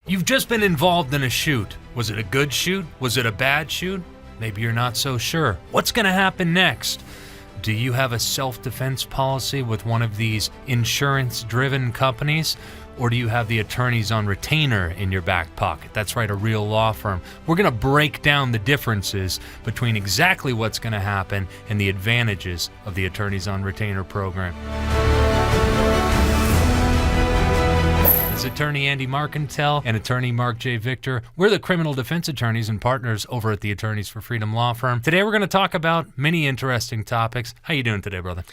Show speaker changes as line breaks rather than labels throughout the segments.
You've just been involved in a shoot. Was it a good shoot? Was it a bad shoot? Maybe you're not so sure. What's going to happen next? Do you have a self-defense policy with one of these insurance-driven companies? Or do you have the attorneys on retainer in your back pocket? That's right, a real law firm. We're going to break down the differences between exactly what's going to happen and the advantages of the attorneys on retainer program. It's attorney Andy Marcantel and attorney Marc J. Victor. We're the criminal defense attorneys and partners over at the Attorneys for Freedom Law Firm. Today we're going to talk about many interesting topics. How you doing today, brother?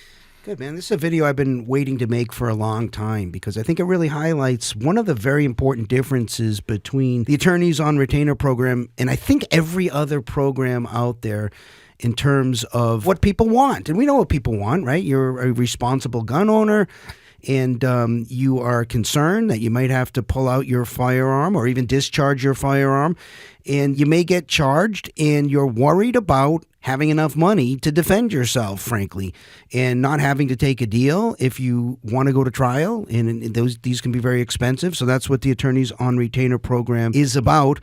Good, man. This is a video I've been waiting to make for a long time because I think it really highlights one of the very important differences between the attorneys on retainer program and I think every other program out there in terms of what people want. And we know what people want, right? You're a responsible gun owner and you are concerned that you might have to pull out your firearm or even discharge your firearm, and you may get charged, and you're worried about having enough money to defend yourself, frankly, and not having to take a deal if you want to go to trial, and these can be very expensive. So that's what the Attorneys on Retainer program is about.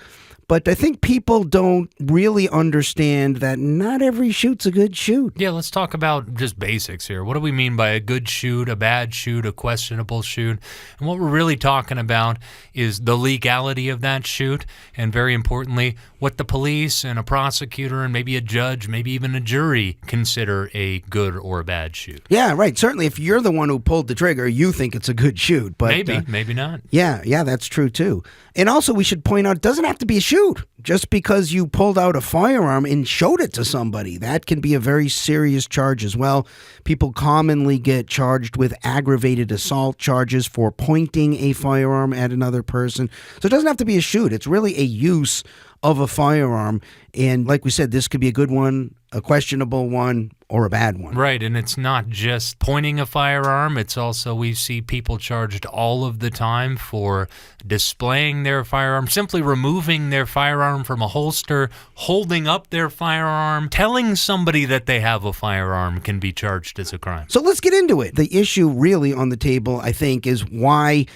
But I think people don't really understand that not every shoot's a good shoot.
Yeah, let's talk about just basics here. What do we mean by a good shoot, a bad shoot, a questionable shoot? And what we're really talking about is the legality of that shoot, and very importantly, what the police and a prosecutor and maybe a judge, maybe even a jury consider a good or a bad shoot.
Yeah, right. Certainly, if you're the one who pulled the trigger, you think it's a good shoot. But
maybe not.
Yeah, that's true too. And also, we should point out, it doesn't have to be a shoot. Just because you pulled out a firearm and showed it to somebody, that can be a very serious charge as well. People commonly get charged with aggravated assault charges for pointing a firearm at another person. So it doesn't have to be a shoot. It's really a use of a firearm. And like we said, this could be a good one, a questionable one, or a bad one.
Right, and it's not just pointing a firearm. It's also, we see people charged all of the time for displaying their firearm, simply removing their firearm from a holster, holding up their firearm, telling somebody that they have a firearm can be charged as a crime.
So let's get into it. The issue really on the table, I think, is why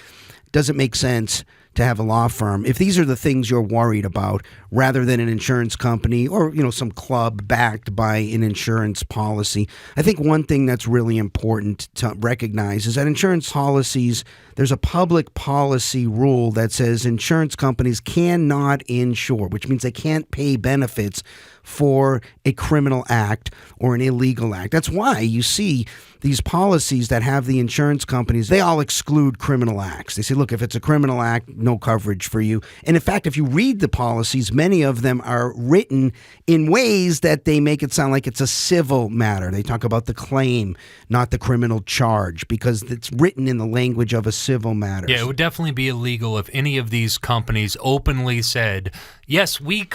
does it make sense to have a law firm if these are the things you're worried about, rather than an insurance company or, some club backed by an insurance policy. I think one thing that's really important to recognize is that insurance policies, there's a public policy rule that says insurance companies cannot insure, which means they can't pay benefits for a criminal act or an illegal act. That's why you see these policies that have the insurance companies, they all exclude criminal acts. They say, look, if it's a criminal act, no coverage for you. And in fact, if you read the policies, many of them are written in ways that they make it sound like it's a civil matter. They talk about the claim, not the criminal charge, because it's written in the language of a civil matter.
Yeah, it would definitely be illegal if any of these companies openly said, yes, we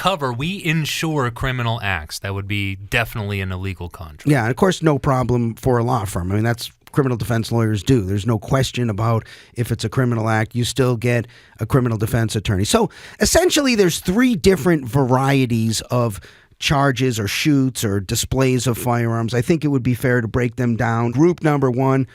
insure criminal acts. That would be definitely an illegal contract.
Yeah, and of course, no problem for a law firm. I mean, that's criminal defense lawyers do. There's no question about if it's a criminal act, you still get a criminal defense attorney. So essentially, there's three different varieties of charges or shoots or displays of firearms. I think it would be fair to break them down. Group number one,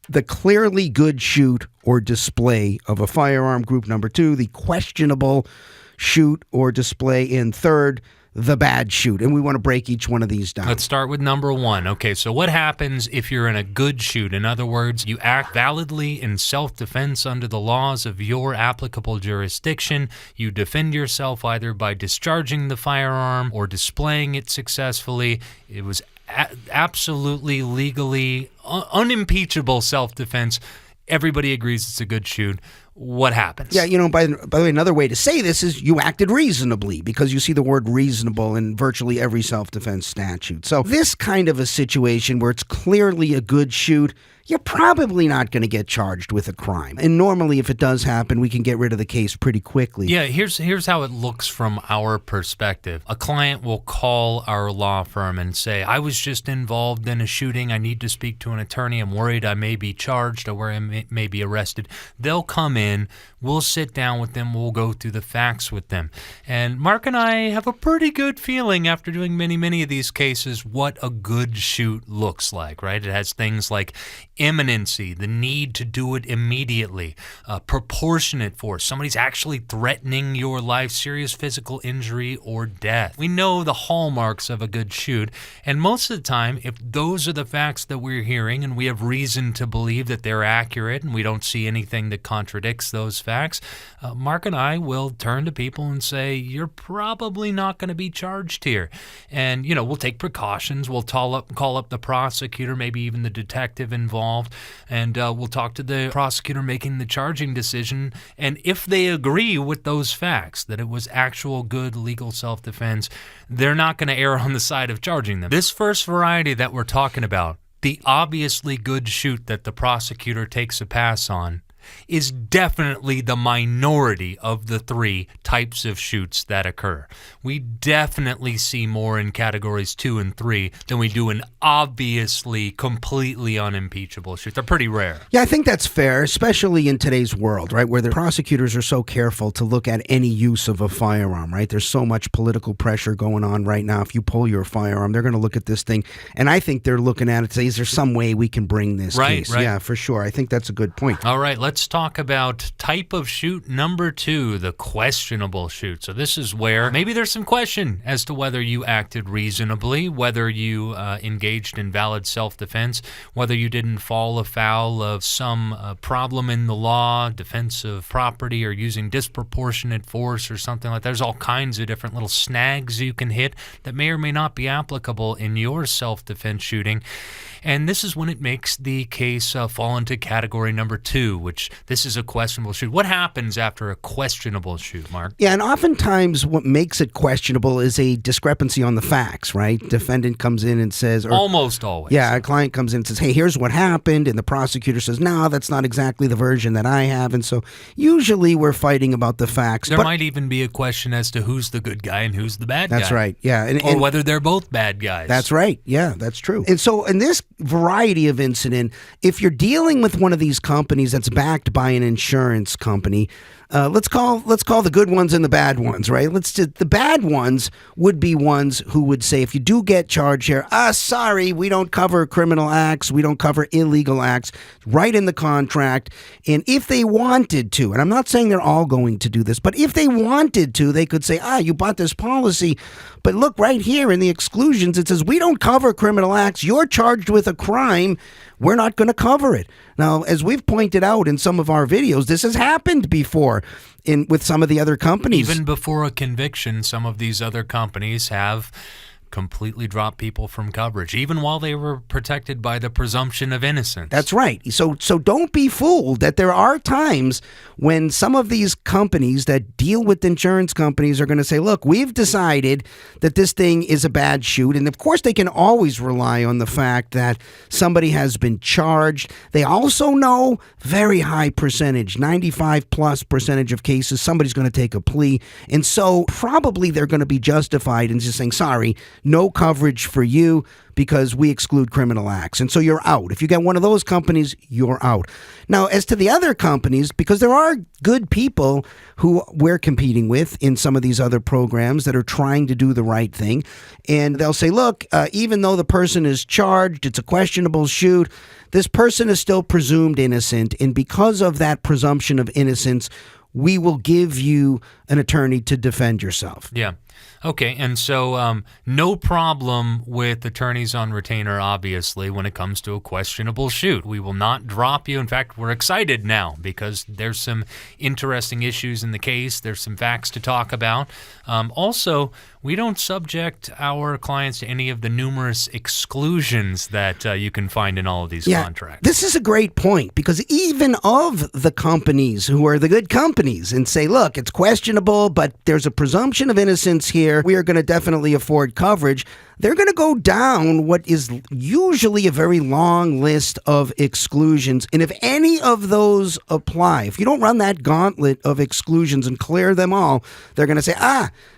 the clearly good shoot or display of a firearm. Group number two, the questionable shoot or display. And third, the bad shoot. And we want to break each one of these down.
Let's start with number one. Okay, so what happens if you're in a good shoot? In other words, you act validly in self-defense under the laws of your applicable jurisdiction. You defend yourself either by discharging the firearm or displaying it successfully. It was absolutely legally unimpeachable self-defense. Everybody agrees it's a good shoot. What happens?
Yeah, by the way, another way to say this is you acted reasonably, because you see the word reasonable in virtually every self-defense statute. So this kind of a situation where it's clearly a good shoot, you're probably not going to get charged with a crime. And normally, if it does happen, we can get rid of the case pretty quickly.
Yeah, here's how it looks from our perspective. A client will call our law firm and say, I was just involved in a shooting. I need to speak to an attorney. I'm worried I may be charged or I may be arrested. They'll come in in. We'll sit down with them. We'll go through the facts with them. And Mark and I have a pretty good feeling after doing many of these cases what a good shoot looks like, right? It has things like imminency, the need to do it immediately, proportionate force. Somebody's actually threatening your life, serious physical injury or death. We know the hallmarks of a good shoot, and most of the time, if those are the facts that we're hearing and we have reason to believe that they're accurate and we don't see anything that contradicts those facts, Mark and I will turn to people and say, you're probably not going to be charged here. And, we'll take precautions. We'll call up the prosecutor, maybe even the detective involved, and we'll talk to the prosecutor making the charging decision. And if they agree with those facts, that it was actual good legal self-defense, they're not going to err on the side of charging them. This first variety that we're talking about, the obviously good shoot that the prosecutor takes a pass on, is definitely the minority of the three types of shoots that occur. We definitely see more in categories 2 and 3 than we do in obviously completely unimpeachable shoots. They're pretty rare.
Yeah, I think that's fair, especially in today's world, right, where the prosecutors are so careful to look at any use of a firearm, right? There's so much political pressure going on right now. If you pull your firearm, they're going to look at this thing, and I think they're looking at it and say, is there some way we can bring this case?
Right.
Yeah, for sure. I think that's a good point.
All right, let's talk about type of shoot number 2, the questionable shoot. So this is where maybe there's some question as to whether you acted reasonably, whether you engaged in valid self-defense, whether you didn't fall afoul of some problem in the law, defense of property, or using disproportionate force or something like that. There's all kinds of different little snags you can hit that may or may not be applicable in your self-defense shooting. And this is when it makes the case fall into category number 2, which this is a questionable shoot. What happens after a questionable shoot, Mark?
Yeah, and oftentimes what makes it questionable is a discrepancy on the facts, right? Defendant comes in and says...
Almost always.
Yeah, a client comes in and says, hey, here's what happened, and the prosecutor says, no, that's not exactly the version that I have, and so usually we're fighting about the facts.
There might even be a question as to who's the good guy and who's the bad guy.
That's right, yeah.
Or whether they're both bad guys.
That's right, yeah, that's true. And so in this variety of incident, if you're dealing with one of these companies that's backed by an insurance company, let's call the good ones and the bad ones, right? The bad ones would be ones who would say, if you do get charged here, sorry, we don't cover criminal acts, we don't cover illegal acts, right in the contract. And if they wanted to, and I'm not saying they're all going to do this, but if they wanted to, they could say, you bought this policy, but look right here in the exclusions, it says we don't cover criminal acts. You're charged with a crime. We're not going to cover it. Now, as we've pointed out in some of our videos, this has happened before with some of the other companies.
Even before a conviction, some of these other companies have completely dropped people from coverage, even while they were protected by the presumption of innocence.
That's right. So don't be fooled that there are times when some of these companies that deal with insurance companies are going to say, look, we've decided that this thing is a bad shoot. And of course, they can always rely on the fact that somebody has been charged. They also know very high percentage, 95+% of cases, somebody's going to take a plea. And so probably they're going to be justified in just saying, sorry, no coverage for you because we exclude criminal acts. And so you're out. If you get one of those companies, you're out. Now, as to the other companies, because there are good people who we're competing with in some of these other programs that are trying to do the right thing, and they'll say, look, even though the person is charged, it's a questionable shoot, this person is still presumed innocent, and because of that presumption of innocence, we will give you an attorney to defend yourself.
Yeah. Okay, and so no problem with attorneys on retainer, obviously, when it comes to a questionable shoot. We will not drop you. In fact, we're excited now because there's some interesting issues in the case. There's some facts to talk about. Also, we don't subject our clients to any of the numerous exclusions that you can find in all of these contracts.
This is a great point because even of the companies who are the good companies and say, look, it's questionable, but there's a presumption of innocence here, we are going to definitely afford coverage. they're going to go down what is usually a very long list of exclusions. And if any of those apply, if you don't run that gauntlet of exclusions and clear them all, they're going to say,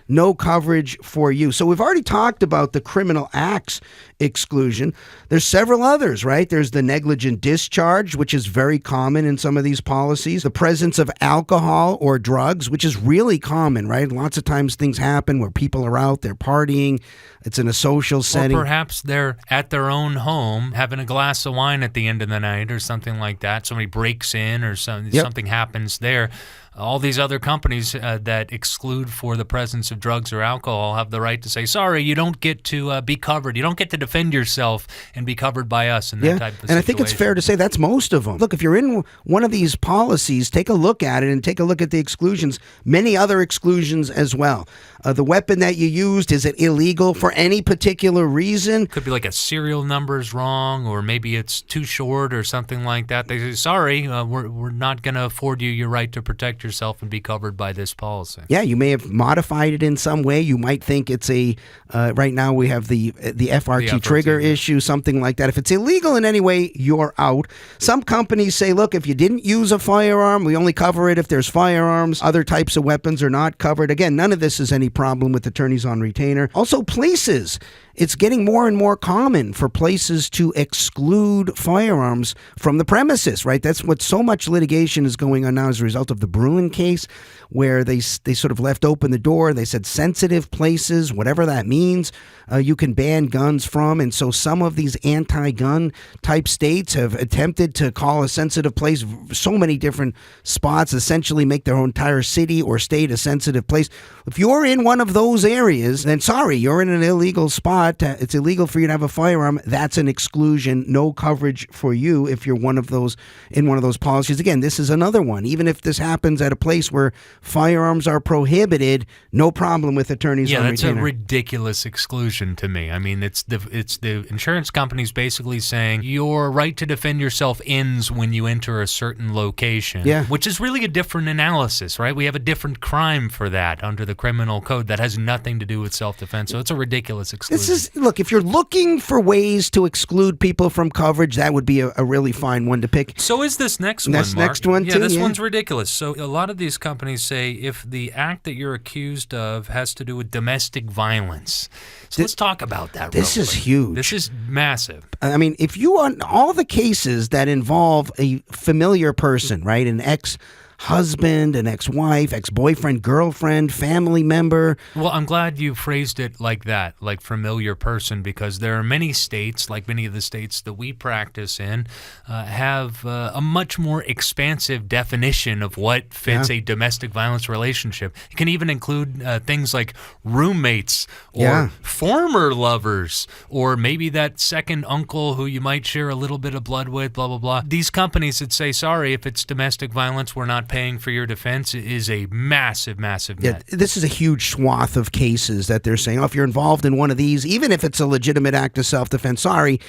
no coverage for you. So we've already talked about the criminal acts exclusion. There's several others, right? There's the negligent discharge, which is very common in some of these policies. The presence of alcohol or drugs, which is really common, right? Lots of times things happen where people are out, they're partying, it's in a social setting.
Or perhaps they're at their own home having a glass of wine at the end of the night or something like that. Somebody breaks in or something happens there. All these other companies that exclude for the presence of drugs or alcohol have the right to say, sorry, you don't get to be covered. You don't get to defend yourself and be covered by us in that type of situation.
And I think it's fair to say that's most of them. Look, if you're in one of these policies, take a look at it and take a look at the exclusions, many other exclusions as well. The weapon that you used, is it illegal for any particular reason?
Could be like a serial number's wrong, or maybe it's too short or something like that. They say, sorry, we're not going to afford you your right to protect yourself and be covered by this policy.
Yeah, you may have modified it in some way. You might think it's right now we have the FRT trigger issue, something like that. If it's illegal in any way, you're out. Some companies say, look, if you didn't use a firearm, we only cover it if there's firearms. Other types of weapons are not covered. Again, none of this is any problem with attorneys on retainer. Also, places. It's getting more and more common for places to exclude firearms from the premises, right? That's what so much litigation is going on now as a result of the Bruin case, where they sort of left open the door. They said sensitive places, whatever that means, you can ban guns from. And so some of these anti-gun type states have attempted to call a sensitive place so many different spots, essentially make their entire city or state a sensitive place. If you're in one of those areas, then sorry, you're in an illegal spot. It's illegal for you to have a firearm. That's an exclusion. No coverage for you if you're in one of those policies. Again, this is another one. Even if this happens at a place where firearms are prohibited, no problem with attorneys on retainer.
Yeah, that's a ridiculous exclusion to me. I mean, it's the insurance companies basically saying your right to defend yourself ends when you enter a certain location, which is really a different analysis, right? We have a different crime for that under the criminal code that has nothing to do with self-defense. So it's a ridiculous exclusion.
Look, if you're looking for ways to exclude people from coverage, that would be a really fine one to pick.
So is this next one, Marc?
Next one, too.
This one's ridiculous. So a lot of these companies say if the act that you're accused of has to do with domestic violence. So let's talk about that.
This is huge.
This is massive.
I mean, if you on all the cases that involve a familiar person, right, an ex-husband, an ex-wife, ex-boyfriend, girlfriend, family member.
Well, I'm glad you phrased it like that, like familiar person, because there are many states, like many of the states that we practice in, have a much more expansive definition of what fits a domestic violence relationship. It can even include things like roommates or former lovers, or maybe that second uncle who you might share a little bit of blood with, blah, blah, blah. These companies that say, sorry, if it's domestic violence, we're not paying for your defense, is a massive, massive net.
Yeah, this is a huge swath of cases that they're saying, if you're involved in one of these, even if it's a legitimate act of self-defense, sorry,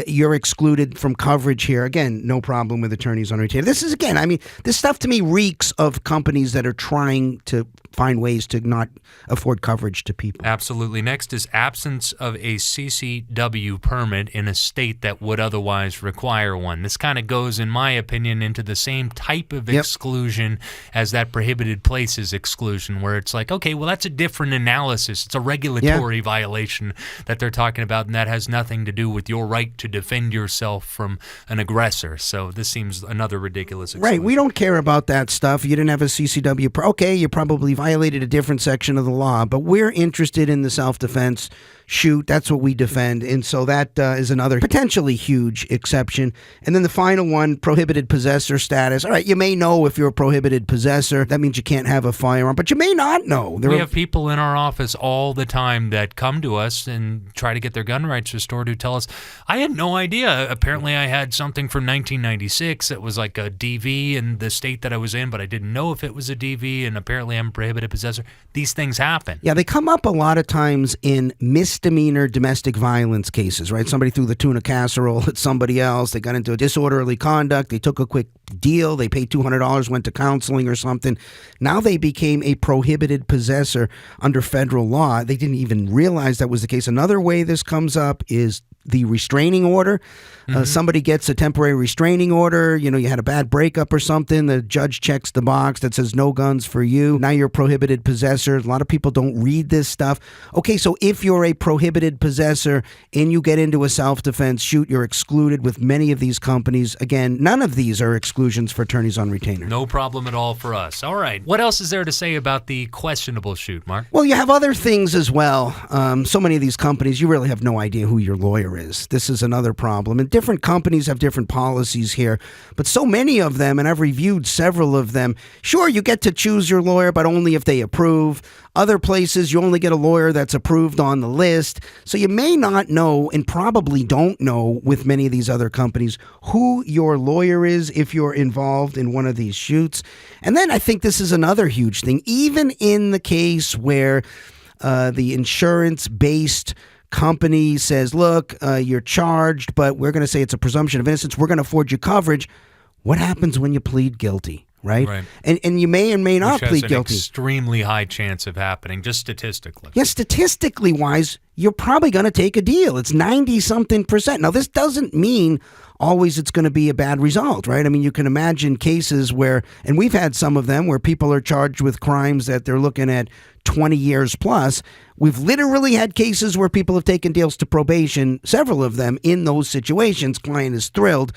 you're excluded from coverage here. Again, no problem with attorneys on retainer. This is, again, I mean, this stuff to me reeks of companies that are trying to find ways to not afford coverage to people.
Absolutely. Next is absence of a CCW permit in a state that would otherwise require one. This kind of goes, in my opinion, into the same type of exclusion as that prohibited places exclusion, where it's like, okay, well, that's a different analysis. It's a regulatory violation that they're talking about, and that has nothing to do with your right to defend yourself from an aggressor. So this seems another ridiculous exclusion.
Right. We don't care about that stuff. You didn't have a CCW. Okay, you probably violated a different section of the law, but we're interested in the self-defense shoot. That's what we defend. And so that is another potentially huge exception. And then the final one, prohibited possessor status. All right, you may know if you're a prohibited possessor. That means you can't have a firearm, but you may not know.
We have people in our office all the time that come to us and try to get their gun rights restored who tell us, I had no idea. Apparently I had something from 1996 that was like a DV in the state that I was in, but I didn't know if it was a DV, and apparently I'm a prohibited possessor. These things happen.
Yeah, they come up a lot of times in misdemeanor domestic violence cases, right? Somebody threw the tuna casserole at somebody else. They got into a disorderly conduct. They took a quick deal. They paid $200, went to counseling or something. Now they became a prohibited possessor under federal law. They didn't even realize that was the case. Another way this comes up is the restraining order. Somebody gets a temporary restraining order. You had a bad breakup or something. The judge checks the box that says no guns for you. Now you're a prohibited possessor. A lot of people don't read this stuff. Okay, so if you're a prohibited possessor and you get into a self-defense shoot, you're excluded with many of these companies. Again, none of these are exclusions for attorneys on retainer.
No problem at all for us. All right. What else is there to say about the questionable shoot, Mark?
Well, you have other things as well. So many of these companies, you really have no idea who your lawyer is. This is another problem. And different companies have different policies here, but so many of them, and I've reviewed several of them, sure, you get to choose your lawyer, but only if they approve. Other places, you only get a lawyer that's approved on the list. So you may not know, and probably don't know with many of these other companies, who your lawyer is if you're involved in one of these shoots. And then I think this is another huge thing. Even in the case where the insurance-based company says, look, you're charged, but we're going to say it's a presumption of innocence. We're going to afford you coverage. What happens when you plead guilty, right? And you may or may not plead guilty.
Which has an extremely high chance of happening, just statistically.
Yeah, statistically wise, you're probably going to take a deal. It's 90-something%. Now, this doesn't mean always it's going to be a bad result, right? I mean, you can imagine cases where, and we've had some of them where people are charged with crimes that they're looking at 20 years plus. We've literally had cases where people have taken deals to probation, several of them in those situations. Client is thrilled.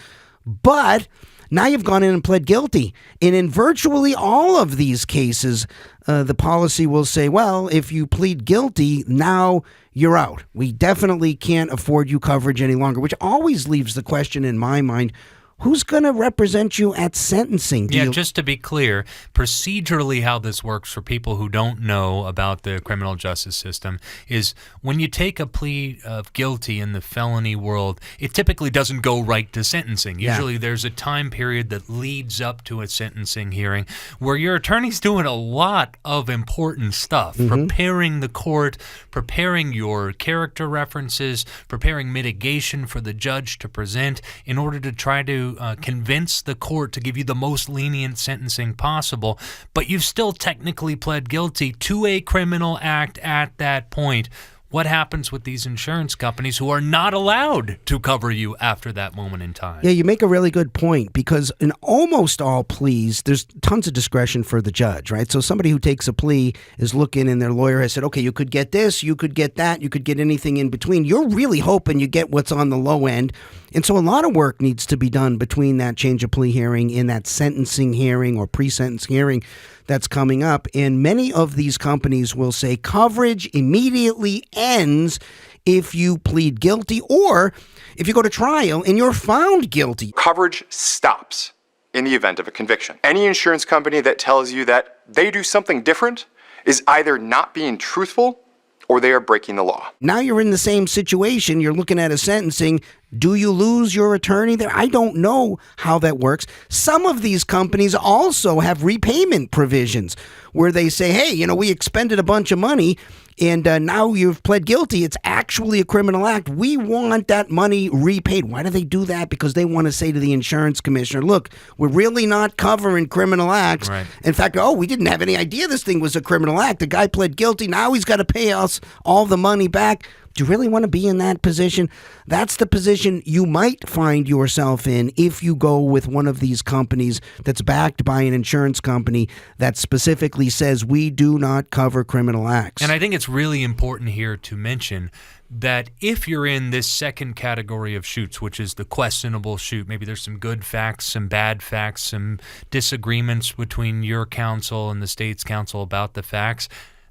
But now you've gone in and pled guilty. And in virtually all of these cases, the policy will say, well, if you plead guilty, now you're out. We definitely can't afford you coverage any longer, which always leaves the question in my mind, who's going to represent you at sentencing?
Just to be clear, procedurally how this works for people who don't know about the criminal justice system is when you take a plea of guilty in the felony world, it typically doesn't go right to sentencing. Usually there's a time period that leads up to a sentencing hearing where your attorney's doing a lot of important stuff, preparing the court, preparing your character references, preparing mitigation for the judge to present in order to try to convince the court to give you the most lenient sentencing possible, but you've still technically pled guilty to a criminal act at that point. What happens with these insurance companies who are not allowed to cover you after that moment in time?
Yeah, you make a really good point because in almost all pleas, there's tons of discretion for the judge, right? So somebody who takes a plea is looking and their lawyer has said, okay, you could get this, you could get that, you could get anything in between. You're really hoping you get what's on the low end. And so a lot of work needs to be done between that change of plea hearing and that sentencing hearing or pre-sentence hearing that's coming up. And many of these companies will say coverage immediately ends if you plead guilty or if you go to trial and you're found guilty.
Coverage stops in the event of a conviction. Any insurance company that tells you that they do something different is either not being truthful or they are breaking the law.
Now you're in the same situation. You're looking at a sentencing. Do you lose your attorney there? I don't know how that works. Some of these companies also have repayment provisions where they say, hey, we expended a bunch of money and now you've pled guilty. It's actually a criminal act. We want that money repaid. Why do they do that? Because they want to say to the insurance commissioner, look, we're really not covering criminal acts.
Right.
In fact, we didn't have any idea this thing was a criminal act. The guy pled guilty. Now he's got to pay us all the money back. Do you really want to be in that position? That's the position you might find yourself in if you go with one of these companies that's backed by an insurance company that specifically says we do not cover criminal acts.
And I think it's really important here to mention that if you're in this second category of shoots, which is the questionable shoot, maybe there's some good facts, some bad facts, some disagreements between your counsel and the state's counsel about the facts,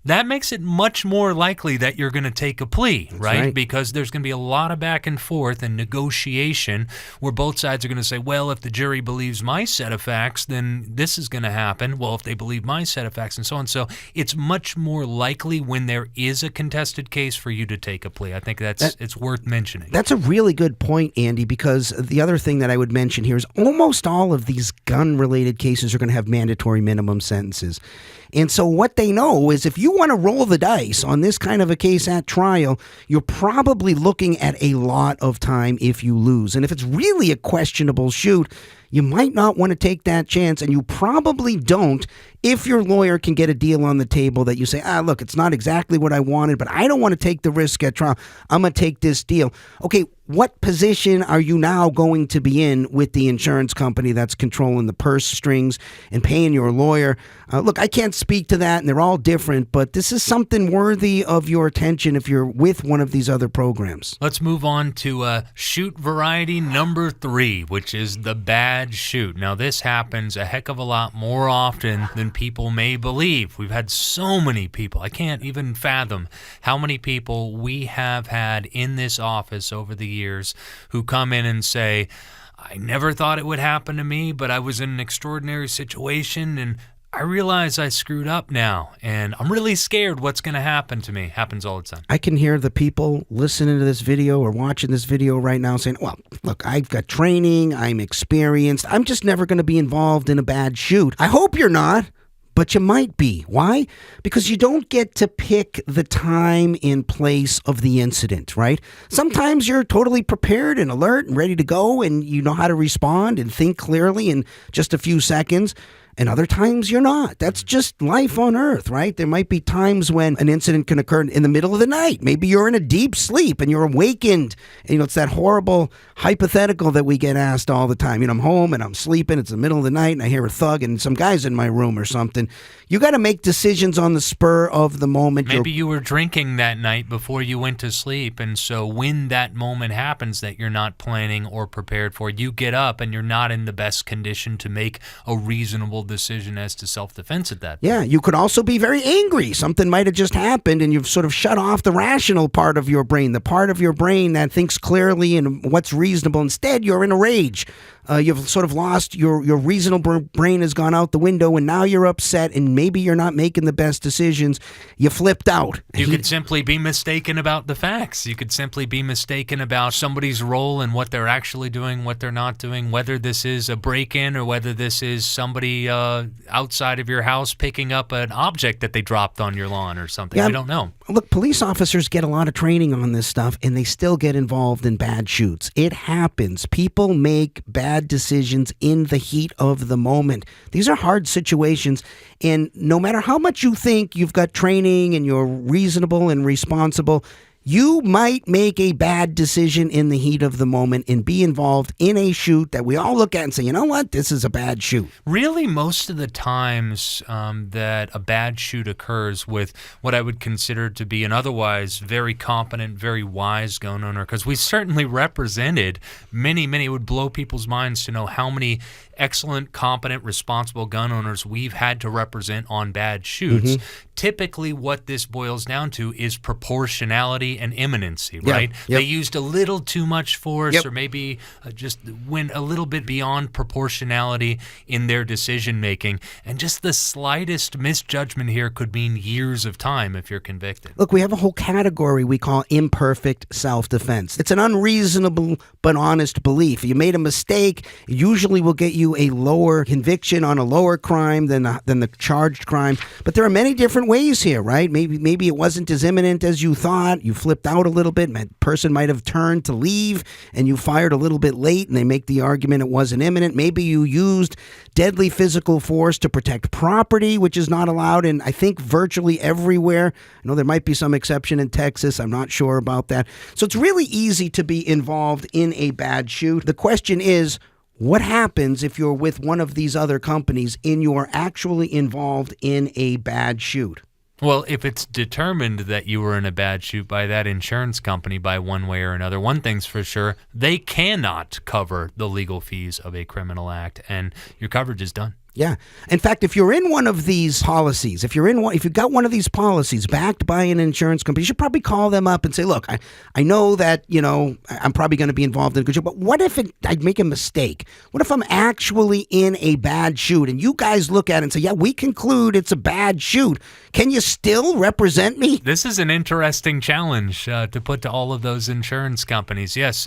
that makes it much more likely that you're going to take a plea, right? Because there's going to be a lot of back and forth and negotiation where both sides are going to say, well, if the jury believes my set of facts, then this is going to happen. Well, if they believe my set of facts and so on. So it's much more likely when there is a contested case for you to take a plea. I think it's worth mentioning.
That's a really good point, Andy, because the other thing that I would mention here is almost all of these gun-related cases are going to have mandatory minimum sentences. And so what they know is if you want to roll the dice on this kind of a case at trial, you're probably looking at a lot of time if you lose. And if it's really a questionable shoot, you might not want to take that chance, and you probably don't if your lawyer can get a deal on the table that you say, look, it's not exactly what I wanted, but I don't want to take the risk at trial. I'm going to take this deal. Okay, what position are you now going to be in with the insurance company that's controlling the purse strings and paying your lawyer? Look, I can't speak to that, and they're all different, but this is something worthy of your attention if you're with one of these other programs.
Let's move on to shoot variety number 3, which is the bad shoot. Now, this happens a heck of a lot more often than people may believe. We've had so many people. I can't even fathom how many people we have had in this office over the years who come in and say, I never thought it would happen to me, but I was in an extraordinary situation and I realize I screwed up now, and I'm really scared what's going to happen to me. Happens all the time.
I can hear the people listening to this video or watching this video right now saying, well, look, I've got training, I'm experienced, I'm just never going to be involved in a bad shoot. I hope you're not, but you might be. Why? Because you don't get to pick the time and place of the incident, right? Sometimes you're totally prepared and alert and ready to go, and you know how to respond and think clearly in just a few seconds. And other times you're not. That's just life on Earth, right? There might be times when an incident can occur in the middle of the night. Maybe you're in a deep sleep and you're awakened. And, it's that horrible hypothetical that we get asked all the time. I'm home and I'm sleeping. It's the middle of the night and I hear a thug and some guy's in my room or something. You got to make decisions on the spur of the moment.
Maybe you were drinking that night before you went to sleep. And so when that moment happens that you're not planning or prepared for, you get up and you're not in the best condition to make a reasonable decision as to self-defense at that point.
Yeah, you could also be very angry. Something might have just happened and you've sort of shut off the rational part of your brain, the part of your brain that thinks clearly and what's reasonable. Instead, you're in a rage. You've sort of lost your reasonable brain has gone out the window, and now you're upset, and maybe you're not making the best decisions. You flipped out.
You could simply be mistaken about the facts. You could simply be mistaken about somebody's role and what they're actually doing, what they're not doing, whether this is a break-in or whether this is somebody outside of your house picking up an object that they dropped on your lawn or something.
Yeah,
I don't know.
Look, police officers get a lot of training on this stuff, and they still get involved in bad shoots. It happens. People make bad decisions in the heat of the moment. These are hard situations, and no matter how much you think you've got training and you're reasonable and responsible, you might make a bad decision in the heat of the moment and be involved in a shoot that we all look at and say, you know what, this is a bad shoot.
Really, most of the times that a bad shoot occurs with what I would consider to be an otherwise very competent, very wise gun owner, because we certainly represented many, it would blow people's minds to know how many excellent, competent, responsible gun owners we've had to represent on bad shoots. Typically, what this boils down to is proportionality and imminency, right? They used a little too much force or maybe just went a little bit beyond proportionality in their decision-making. And just the slightest misjudgment here could mean years of time if you're convicted.
Look, we have a whole category we call imperfect self-defense. It's an unreasonable but honest belief. You made a mistake, it usually will get you a lower conviction on a lower crime than the charged crime. But there are many different ways here, right? Maybe it wasn't as imminent as you thought. You flipped out a little bit. The person might have turned to leave and you fired a little bit late and they make the argument it wasn't imminent. Maybe you used deadly physical force to protect property, which is not allowed in, I think, virtually everywhere. I know there might be some exception in Texas. I'm not sure about that. So it's really easy to be involved in a bad shoot. The question is, what happens if you're with one of these other companies and you're actually involved in a bad shoot?
Well, if it's determined that you were in a bad shoot by that insurance company by one way or another, one thing's for sure, they cannot cover the legal fees of a criminal act, and your coverage is done.
Yeah. In fact, if you're in one of these policies, if you've got one of these policies backed by an insurance company, you should probably call them up and say, look, I know that, I'm probably going to be involved in a good shoot, but what if I'd make a mistake? What if I'm actually in a bad shoot and you guys look at it and say, yeah, we conclude it's a bad shoot. Can you still represent me?
This is an interesting challenge to put to all of those insurance companies. Yes,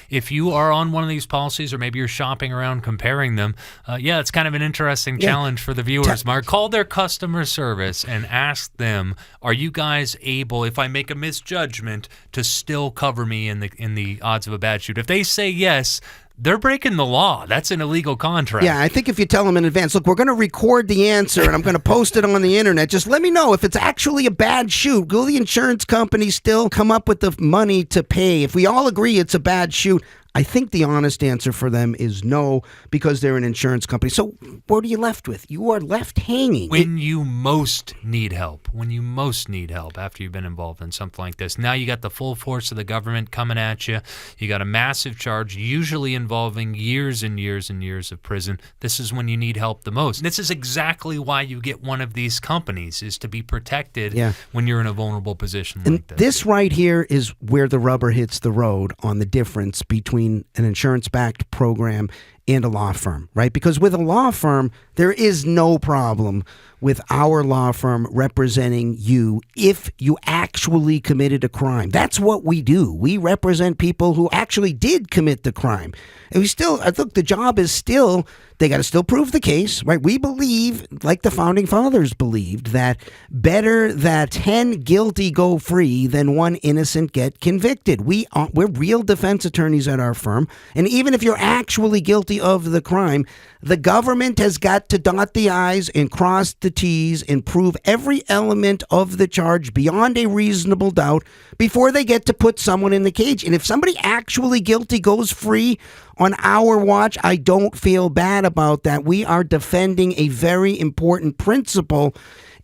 if you are on one of these policies or maybe you're shopping around comparing them, it's kind of an interesting interesting challenge for the viewers, Mark. Call their customer service and ask them, are you guys able, if I make a misjudgment, to still cover me in the odds of a bad shoot? If they say yes, they're breaking the law. That's an illegal contract.
Yeah, I think if you tell them in advance, look, we're going to record the answer and I'm going to post it on the internet. Just let me know if it's actually a bad shoot. Will the insurance company still come up with the money to pay? If we all agree it's a bad shoot, I think the honest answer for them is no, because they're an insurance company. So what are you left with? You are left hanging.
When you most need help, after you've been involved in something like this. Now you got the full force of the government coming at you. You got a massive charge, usually involving years and years and years of prison. This is when you need help the most. And this is exactly why you get one of these companies, is to be protected when you're in a vulnerable position like this.
This right here is where the rubber hits the road on the difference between an insurance-backed program and a law firm, right? Because with a law firm, there is no problem with our law firm representing you if you actually committed a crime. That's what we do. We represent people who actually did commit the crime. And we still, I think the job is still, they got to still prove the case, right? We believe, like the founding fathers believed, that better that 10 guilty go free than one innocent get convicted. We're real defense attorneys at our firm. And even if you're actually guilty of the crime, the government has got to dot the I's and cross the T's and prove every element of the charge beyond a reasonable doubt before they get to put someone in the cage. And if somebody actually guilty goes free on our watch, I don't feel bad about that. We are defending a very important principle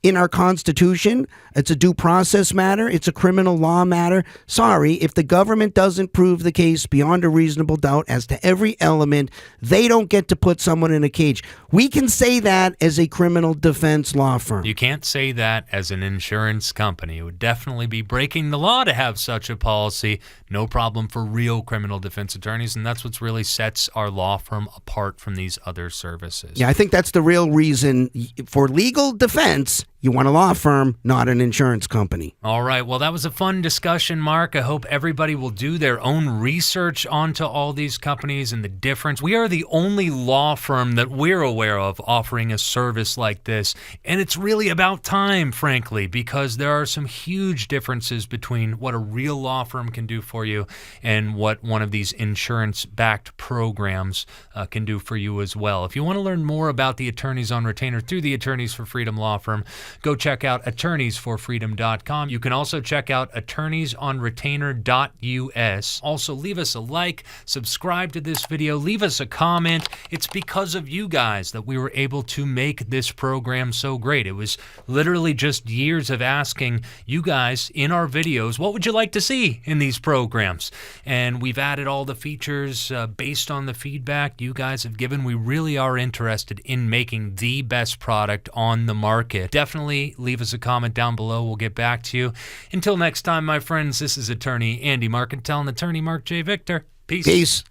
in our Constitution. It's a due process matter. It's a criminal law matter. Sorry, if the government doesn't prove the case beyond a reasonable doubt as to every element, they don't get to put someone in a cage. We can say that as a criminal defense law firm.
You can't say that as an insurance company. It would definitely be breaking the law to have such a policy. No problem for real criminal defense attorneys, and that's what really sets our law firm apart from these other services.
Yeah, I think that's the real reason for legal defense. You want a law firm, not an insurance company.
All right. Well, that was a fun discussion, Mark. I hope everybody will do their own research onto all these companies and the difference. We are the only law firm that we're aware of offering a service like this. And it's really about time, frankly, because there are some huge differences between what a real law firm can do for you and what one of these insurance-backed programs can do for you as well. If you want to learn more about the Attorneys on Retainer through the Attorneys for Freedom Law Firm, go check out attorneysforfreedom.com. You can also check out attorneysonretainer.us. Also, leave us a like, subscribe to this video, leave us a comment. It's because of you guys that we were able to make this program so great. It was literally just years of asking you guys in our videos, what would you like to see in these programs? And we've added all the features based on the feedback you guys have given. We really are interested in making the best product on the market. Definitely leave us a comment down below. We'll get back to you. Until next time, my friends, this is attorney Andy Marcantel and attorney Marc J. Victor. Peace.
Peace.